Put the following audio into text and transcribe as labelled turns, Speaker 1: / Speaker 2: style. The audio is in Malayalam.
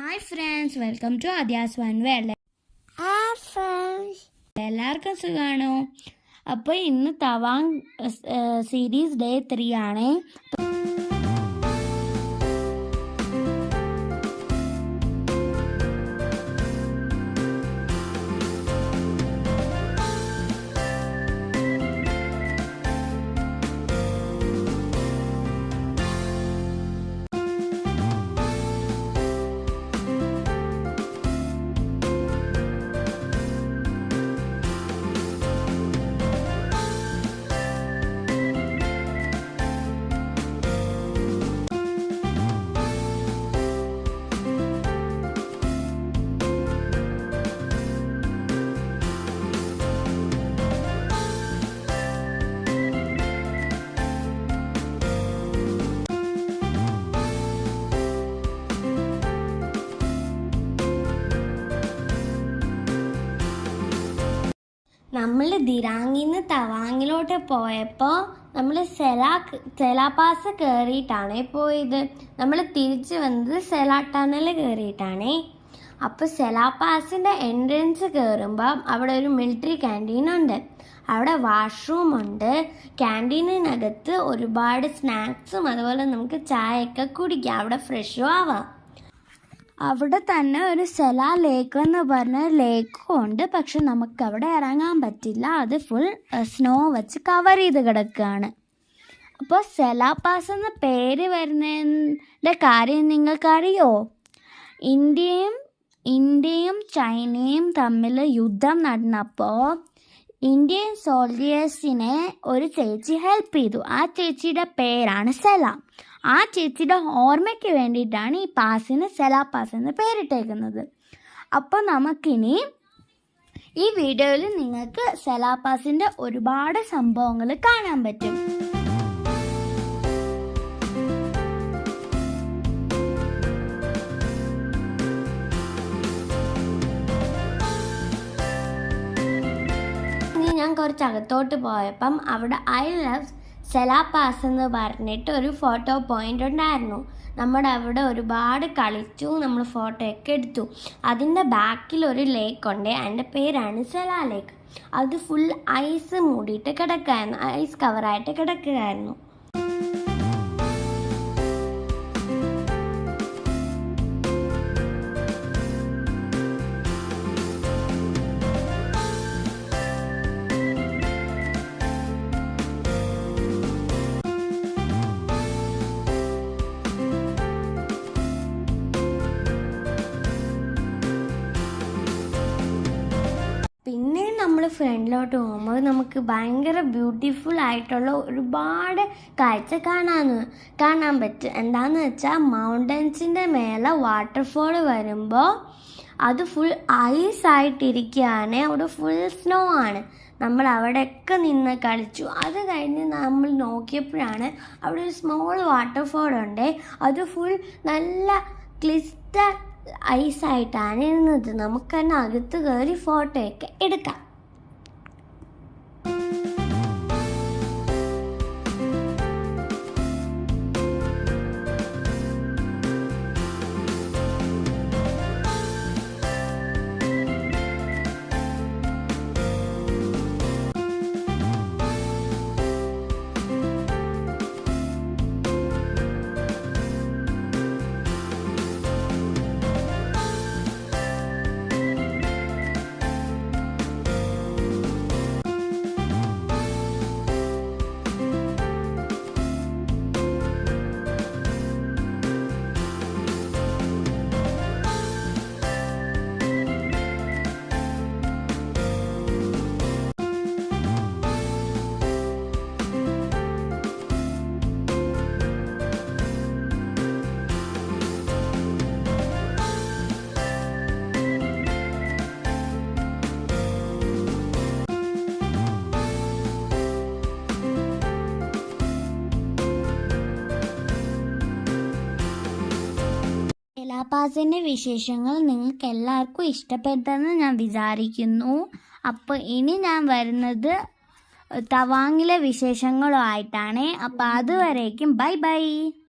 Speaker 1: Hi friends, welcome to Adhya's one world. എല്ലാവർക്കും സുഖമാണോ? അപ്പോൾ ഇന്ന് തവാങ് സീരീസ് ഡേ 3 ആണ്. നമ്മൾ ദിറാങ്ങിൽ നിന്ന് തവാങ്ങിലോട്ട് പോയപ്പോൾ നമ്മൾ സെലാ പാസ് കയറിയിട്ടാണ് പോയത്. നമ്മൾ തിരിച്ച് വന്നത് സെലാ ടണൽ കയറിയിട്ടാണ്. അപ്പോൾ സെലാ പാസിൻ്റെ എൻട്രൻസ് കയറുമ്പോൾ അവിടെ ഒരു മിലിറ്ററി ക്യാൻറ്റീൻ ഉണ്ട്. അവിടെ വാഷ്റൂം ഉണ്ട്. ക്യാൻറ്റീനിനകത്ത് ഒരുപാട് സ്നാക്സും അതുപോലെ നമുക്ക് ചായയൊക്കെ കുടിക്കാം, അവിടെ ഫ്രഷും ആവാം. അവിടെ തന്നെ ഒരു സെലാ ലേക്ക് എന്ന് പറഞ്ഞ ലേക്കും ഉണ്ട്. പക്ഷെ നമുക്ക് അവിടെ ഇറങ്ങാൻ പറ്റില്ല, അത് ഫുൾ സ്നോ വെച്ച് കവർ ചെയ്ത് കിടക്കുകയാണ്. അപ്പോൾ സെലാ പാസ് എന്ന പേര് വരുന്നതിൻ്റെ കാര്യം നിങ്ങൾക്കറിയോ? ഇന്ത്യയും ചൈനയും തമ്മിൽ യുദ്ധം നടന്നപ്പോൾ ഇന്ത്യൻ സോൾജിയേഴ്സിനെ ഒരു ചേച്ചി ഹെൽപ്പ് ചെയ്തു. ആ ചേച്ചിയുടെ പേരാണ് സെല. ആ ചേച്ചിയുടെ ഓർമ്മയ്ക്ക് വേണ്ടിയിട്ടാണ് ഈ പാസിന് സെലാ പാസ് എന്ന് പേരിട്ടേക്കുന്നത്. അപ്പോൾ നമുക്കിനി ഈ വീഡിയോയിൽ നിങ്ങൾക്ക് സെലാ പാസിൻ്റെ ഒരുപാട് സംഭവങ്ങൾ കാണാൻ പറ്റും. ഞാൻ കുറച്ച് അകത്തോട്ട് പോയപ്പം അവിടെ ഐ ലവ് സെലാ പാസ് എന്ന് പറഞ്ഞിട്ട് ഒരു ഫോട്ടോ പോയിൻ്റ് ഉണ്ടായിരുന്നു. നമ്മുടെ അവിടെ ഒരുപാട് കളിച്ചു, നമ്മൾ ഫോട്ടോ ഒക്കെ എടുത്തു. അതിൻ്റെ ബാക്കിൽ ഒരു ലേക്ക് ഉണ്ട്, അതിൻ്റെ പേരാണ് സെലാ ലേക്ക്. അത് ഫുൾ ഐസ് മൂടിയിട്ട് കിടക്കുകയായിരുന്നു, ഐസ് കവറായിട്ട് കിടക്കുകയായിരുന്നു. പിന്നെ നമ്മൾ ഫ്രണ്ടിലോട്ട് പോകുമ്പോൾ നമുക്ക് ഭയങ്കര ബ്യൂട്ടിഫുൾ ആയിട്ടുള്ള ഒരുപാട് കാഴ്ച കാണാൻ പറ്റും. എന്താണെന്ന് വെച്ചാൽ മൗണ്ടൻസിൻ്റെ മേലെ വാട്ടർഫോൾ വരുമ്പോൾ അത് ഫുൾ ഐസ് ആയിട്ടിരിക്കുകയാണ്, അവിടെ ഫുൾ സ്നോ ആണ്. നമ്മൾ അവിടെയൊക്കെ നിന്ന് കളിച്ചു. അത് കഴിഞ്ഞ് നമ്മൾ നോക്കിയപ്പോഴാണ് അവിടെ ഒരു സ്മോൾ വാട്ടർഫോൾ ഉണ്ട്. അത് ഫുൾ നല്ല ക്ലിസ്റ്റർ ഐസായിട്ടാണ് ഇരുന്നത്. നമുക്ക് തന്നെ അകത്ത് കയറി ഫോട്ടോയൊക്കെ എടുക്കാം. സെലാ പാസിൻ്റെ വിശേഷങ്ങൾ നിങ്ങൾക്ക് എല്ലാവർക്കും ഇഷ്ടപ്പെട്ടെന്ന് ഞാൻ വിചാരിക്കുന്നു. അപ്പോൾ ഇനി ഞാൻ വരുന്നത് തവാങ്ങിലെ വിശേഷങ്ങളുമായിട്ടാണ്. അപ്പോൾ അതുവരേക്കും ബൈ ബൈ.